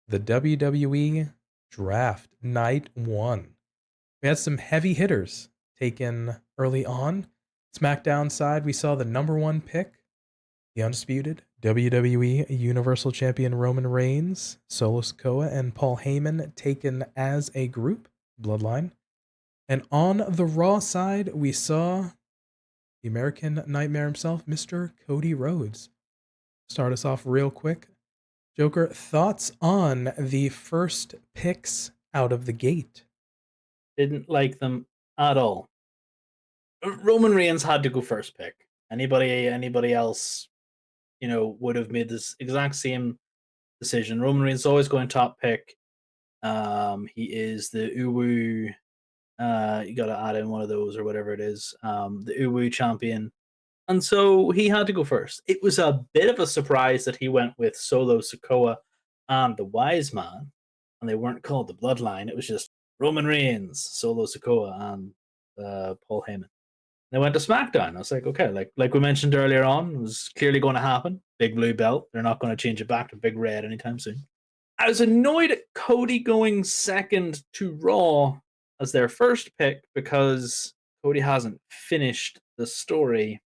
the WWE Draft Night 1. We had some heavy hitters taken early on. SmackDown side, we saw the number one pick, the undisputed WWE Universal Champion Roman Reigns, Solo Sikoa, and Paul Heyman taken as a group, Bloodline. And on the Raw side, we saw the American Nightmare himself, Mr. Cody Rhodes. Start us off real quick. Joker, thoughts on the first picks out of the gate? Didn't like them at all. Roman Reigns had to go first pick. Anybody else, would have made this exact same decision. Roman Reigns is always going top pick. He is the Uwu. You got to add in one of those or whatever it is. The Uwu champion, and so he had to go first. It was a bit of a surprise that he went with Solo Sikoa and the Wise Man, and they weren't called the Bloodline. It was just Roman Reigns, Solo Sikoa, and Paul Heyman. They went to SmackDown. I was like, okay, like we mentioned earlier on, it was clearly going to happen. Big blue belt. They're not going to change it back to big red anytime soon. I was annoyed at Cody going second to Raw as their first pick because Cody hasn't finished the story.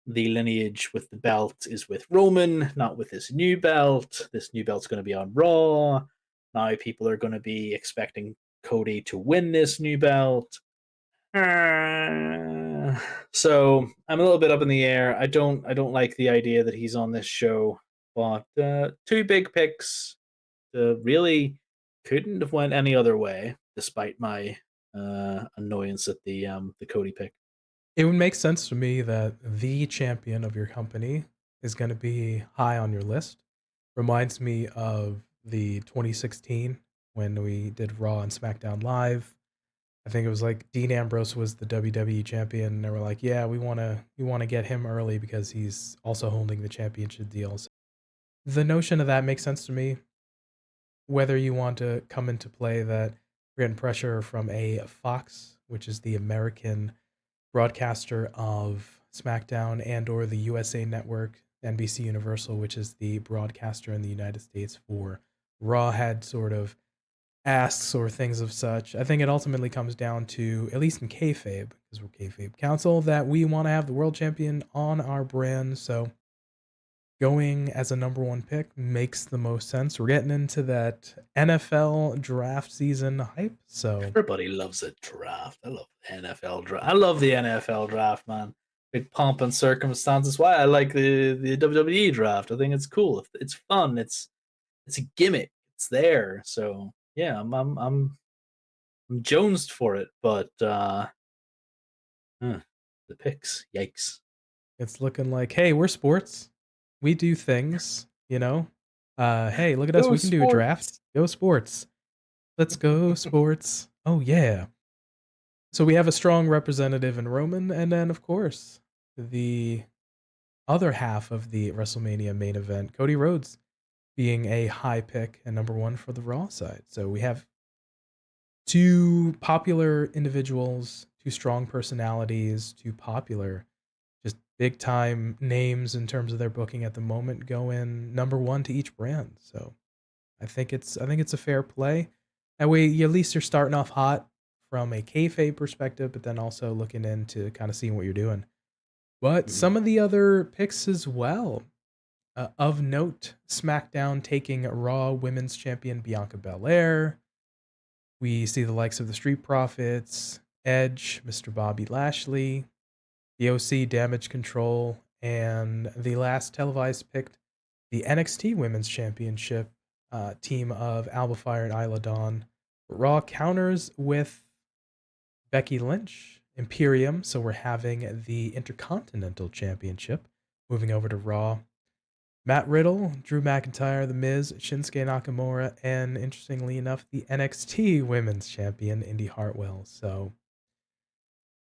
The lineage with the belt is with Roman, not with this new belt. This new belt's going to be on Raw. Now people are going to be expecting Cody to win this new belt. So I'm a little bit up in the air. I don't like the idea that he's on this show. But two big picks really couldn't have went any other way, despite my annoyance at the Cody pick. It would make sense to me that the champion of your company is going to be high on your list. Reminds me of the 2016 when we did Raw and SmackDown Live. I think it was like Dean Ambrose was the WWE champion, and they were like, "Yeah, we want to get him early because he's also holding the championship deals." The notion of that makes sense to me. Whether you want to come into play that we're getting pressure from a Fox, which is the American broadcaster of SmackDown, and or the USA Network, NBC Universal, which is the broadcaster in the United States for Raw, had sort of asks or things of such. I think it ultimately comes down to, at least in kayfabe, because we're Kayfabe Kouncil, that we want to have the world champion on our brand. So going as a number one pick makes the most sense. We're getting into that NFL draft season hype. So everybody loves a draft. I love the NFL draft. I love the NFL draft, man. Big pomp and circumstances. Why I like the WWE draft. I think it's cool. It's fun. It's a gimmick. It's there. So yeah, I'm jonesed for it. But the picks, yikes! it's looking like, hey, we're sports. We do things, Hey, look at us. Go We can do a draft. sports. Go sports. Let's go sports. Oh, yeah. So we have a strong representative in Roman, and then, of course, the other half of the WrestleMania main event, Cody Rhodes being a high pick and number one for the Raw side. So we have two popular individuals, two strong personalities, two popular, just big time names in terms of their booking at the moment, going number one to each brand. So I think it's a fair play. That way, at least you're starting off hot from a kayfabe perspective, but then also looking into kind of seeing what you're doing. But some of the other picks as well. Of note, SmackDown taking Raw Women's Champion Bianca Belair. We see the likes of the Street Profits, Edge, Mr. Bobby Lashley, the OC Damage Control, and the last televised picked the NXT Women's Championship team of Alba Fire and Isla Dawn. Raw counters with Becky Lynch, Imperium, so we're having the Intercontinental Championship moving over to Raw. Matt Riddle, Drew McIntyre, The Miz, Shinsuke Nakamura, and interestingly enough, the NXT Women's Champion, Indi Hartwell. So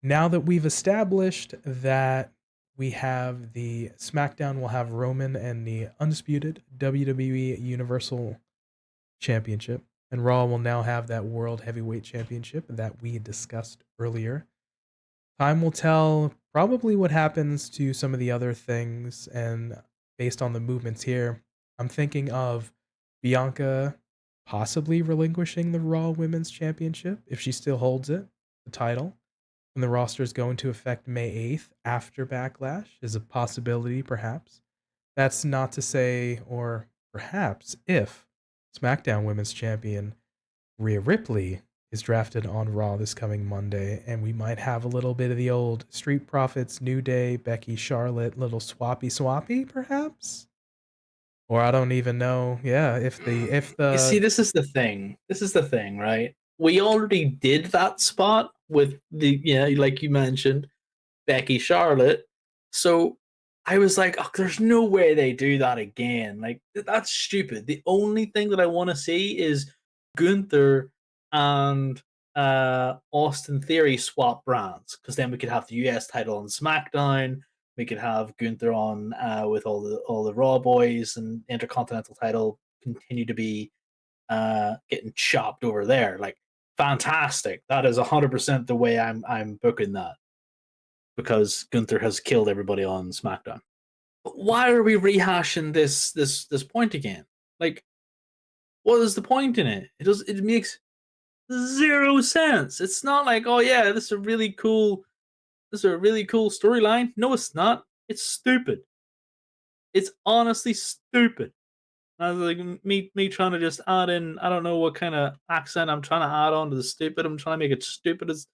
now that we've established that we have the SmackDown will have Roman and the undisputed WWE Universal Championship, and Raw will now have that World Heavyweight Championship that we discussed earlier. Time will tell probably what happens to some of the other things, and based on the movements here, I'm thinking of Bianca possibly relinquishing the Raw Women's Championship if she still holds it, the title, and the roster is going to affect May 8th after Backlash is a possibility, perhaps. That's not to say, or perhaps if SmackDown Women's Champion Rhea Ripley is drafted on Raw this coming Monday, and we might have a little bit of the old Street Profits, New Day, Becky, Charlotte, little swappy, perhaps. Or I don't even know. Yeah, if You see, the this is the thing. This is the thing, right? We already did that spot with the like you mentioned, Becky Charlotte. So I was like, oh, there's no way they do that again. Like that's stupid. The only thing that I want to see is Gunther and Austin Theory swap brands because then we could have the US title on SmackDown. We could have Gunther on with all the Raw boys, and Intercontinental title continue to be getting chopped over there. Like fantastic. That is 100% the way I'm booking that because Gunther has killed everybody on SmackDown. But why are we rehashing this point again? Like, what is the point in it? It makes zero sense. It's not like, oh yeah, this is a really cool storyline. No, it's not. It's stupid. It's honestly stupid. I was like me trying to just add in. I don't know what kind of accent I'm trying to add on to the stupid. I'm trying to make it stupid as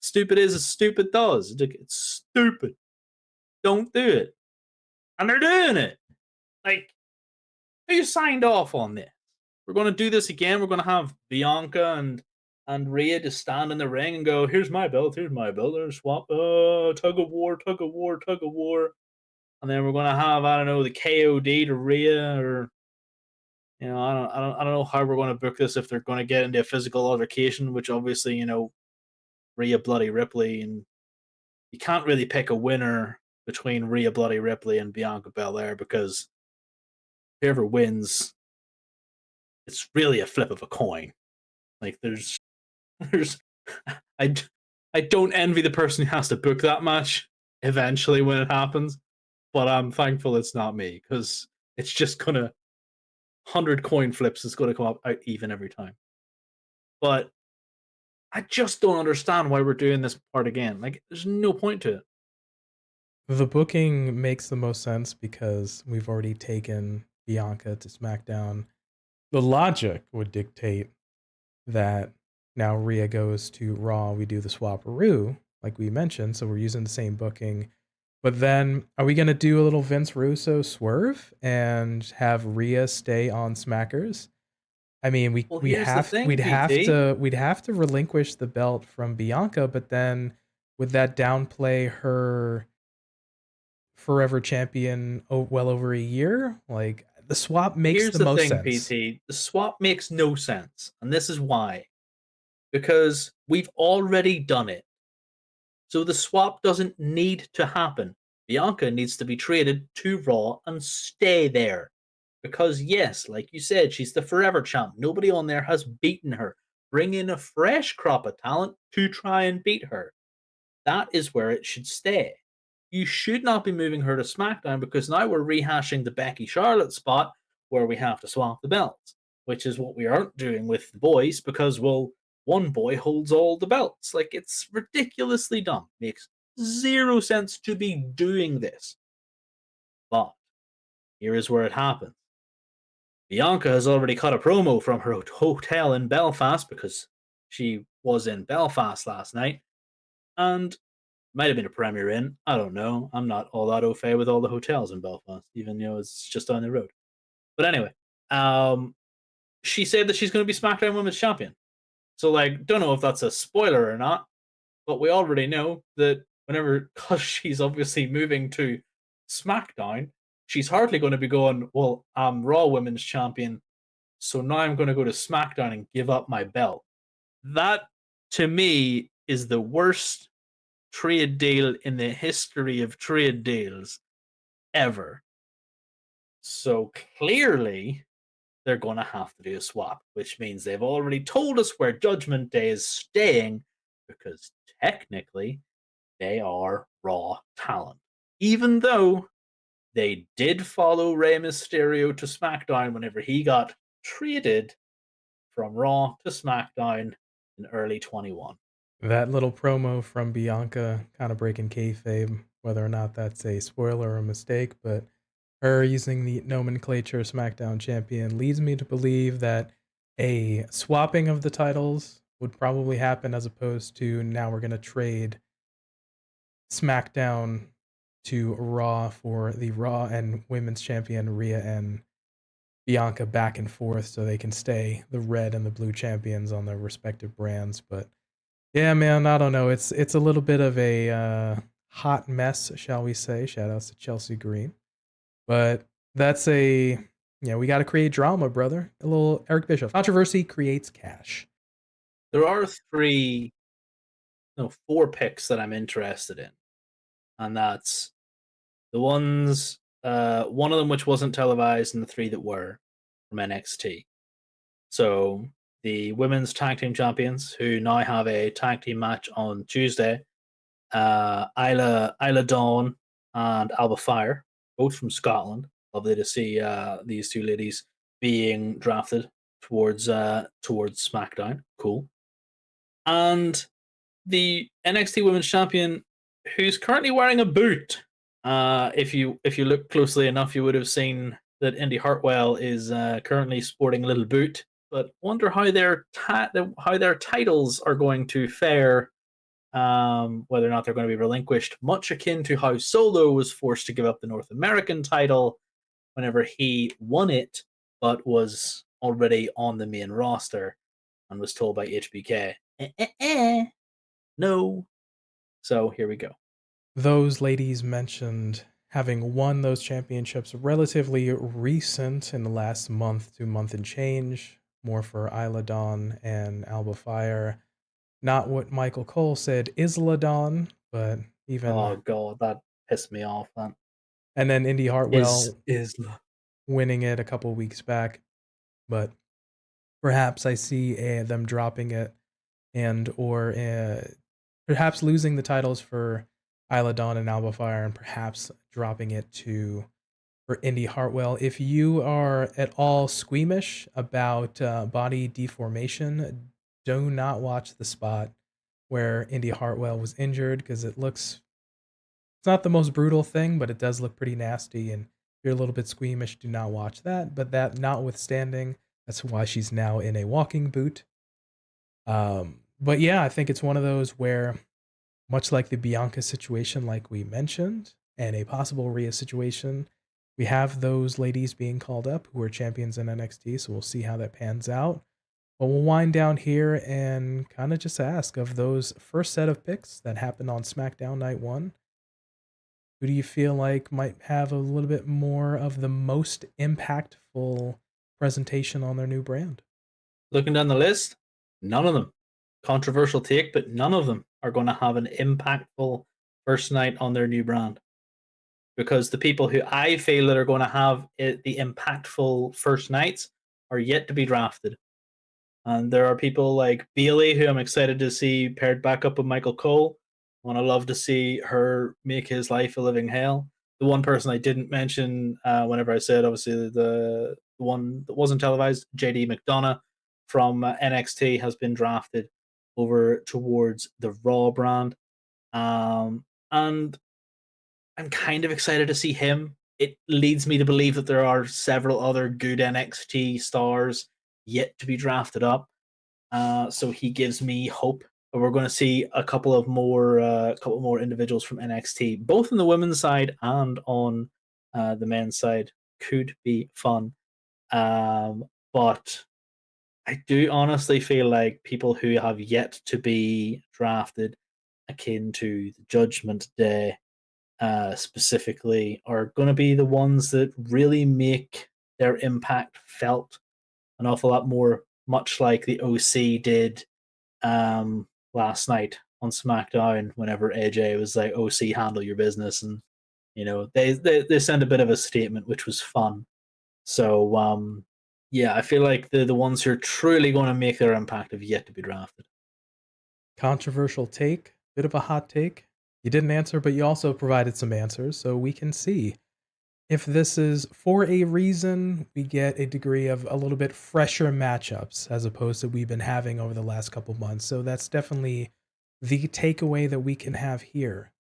stupid does. It's stupid. Don't do it. And they're doing it. Like, who signed off on this? We're going to do this again. We're going to have Bianca and Rhea just stand in the ring and go, "Here's my belt. Here's my belt. There's swap. Tug of war. Tug of war. Tug of war." And then we're going to have, I don't know, the KOD to Rhea, or I don't know how we're going to book this if they're going to get into a physical altercation, which obviously Rhea Bloody Ripley, and you can't really pick a winner between Rhea Bloody Ripley and Bianca Belair because whoever wins, it's really a flip of a coin. Like there's I I don't envy the person who has to book that match eventually when it happens, but I'm thankful it's not me because it's just gonna 100 coin flips is gonna come up out even every time. But I just don't understand why we're doing this part again. Like, there's no point to it. the booking makes the most sense because we've already taken Bianca to SmackDown. The logic would dictate that now Rhea goes to Raw, we do the swapperoo, like we mentioned, so we're using the same booking. But then are we gonna do a little Vince Russo swerve and have Rhea stay on Smackers? I mean, Well, here's the thing, we'd have PT. to relinquish the belt from Bianca, but then would that downplay her forever champion well over a year? Like the swap makes Here's the the most thing, sense. PT. The swap makes no sense, and this is why. Because we've already done it. So the swap doesn't need to happen. Bianca needs to be traded to Raw and stay there. Because, yes, like you said, she's the forever champ. Nobody on there has beaten her. Bring in a fresh crop of talent to try and beat her. That is where it should stay. You should not be moving her to SmackDown because now we're rehashing the Becky Charlotte spot where we have to swap the belts, which is what we aren't doing with the boys because, well, one boy holds all the belts. Like, it's ridiculously dumb. Makes zero sense to be doing this. But here is where it happens. Bianca has already cut a promo from her hotel in Belfast because she was in Belfast last night, and might have been a Premier Inn. I don't know. I'm not all that au fait with all the hotels in Belfast, even it's just down the road. But anyway, she said that she's going to be SmackDown Women's Champion. So, like, don't know if that's a spoiler or not, but we already know that whenever, because she's obviously moving to SmackDown, she's hardly going to be going, well, I'm Raw Women's Champion, so now I'm going to go to SmackDown and give up my belt. That, to me, is the worst trade deal in the history of trade deals ever. So clearly, they're going to have to do a swap, which means they've already told us where Judgment Day is staying because technically they are Raw talent. Even though they did follow Rey Mysterio to SmackDown whenever he got traded from Raw to SmackDown in early 21. That little promo from Bianca kind of breaking kayfabe, whether or not that's a spoiler or a mistake, but her using the nomenclature SmackDown champion leads me to believe that a swapping of the titles would probably happen as opposed to now we're going to trade SmackDown to Raw for the Raw and Women's Champion Rhea and Bianca back and forth so they can stay the red and the blue champions on their respective brands. But yeah, man, I don't know. It's a little bit of a hot mess, shall we say. Shout outs to Chelsea Green. But that's we got to create drama, brother. A little Eric Bischoff. Controversy creates cash. There are four picks that I'm interested in, and that's the ones, one of them which wasn't televised, and the three that were from NXT. So the women's tag team champions, who now have a tag team match on Tuesday, Isla Dawn and Alba Fire, both from Scotland. Lovely to see these two ladies being drafted towards SmackDown. Cool. And the NXT Women's Champion, who's currently wearing a boot. If you look closely enough, you would have seen that Indi Hartwell is currently sporting a little boot. But wonder how their titles are going to fare. Whether or not they're going to be relinquished, much akin to how Solo was forced to give up the North American title whenever he won it, but was already on the main roster and was told by HBK, no. So here we go. Those ladies mentioned having won those championships relatively recent in the last month to month and change, more for Isla Dawn and Alba Fire. Not what Michael Cole said, Isla Dawn, but even. Oh god, that pissed me off. Then. And then Indi Hartwell Isla winning it a couple weeks back, but perhaps I see them dropping it or perhaps losing the titles for Isla Dawn and Alba Fire, and perhaps dropping it for Indi Hartwell. If you are at all squeamish about body deformation, do not watch the spot where Indi Hartwell was injured, because it's not the most brutal thing, but it does look pretty nasty. And if you're a little bit squeamish, do not watch that. But that notwithstanding, that's why she's now in a walking boot. But yeah, I think it's one of those where, much like the Bianca situation, like we mentioned, and a possible Rhea situation, we have those ladies being called up who are champions in NXT. So we'll see how that pans out. But we'll wind down here and kind of just ask, of those first set of picks that happened on SmackDown Night 1, who do you feel like might have a little bit more of the most impactful presentation on their new brand? Looking down the list, none of them. Controversial take, but none of them are going to have an impactful first night on their new brand. Because the people who I feel that are going to have the impactful first nights are yet to be drafted. And there are people like Bayley, who I'm excited to see paired back up with Michael Cole. And I love to see her make his life a living hell. The one person I didn't mention whenever I said, obviously, the one that wasn't televised, JD McDonagh from NXT, has been drafted over towards the Raw brand. And I'm kind of excited to see him. It leads me to believe that there are several other good NXT stars yet to be drafted up. So he gives me hope. But we're going to see a couple more individuals from NXT, both on the women's side and on the men's side. Could be fun. But I do honestly feel like people who have yet to be drafted, akin to the Judgment Day, specifically, are going to be the ones that really make their impact felt an awful lot more, much like the OC did last night on SmackDown whenever AJ was like, OC, handle your business. And, they sent a bit of a statement, which was fun. So, yeah, I feel like the ones who are truly going to make their impact have yet to be drafted. Controversial take, bit of a hot take. You didn't answer, but you also provided some answers, so we can see. if this is for a reason, we get a degree of a little bit fresher matchups as opposed to we've been having over the last couple months. So that's definitely the takeaway that we can have here.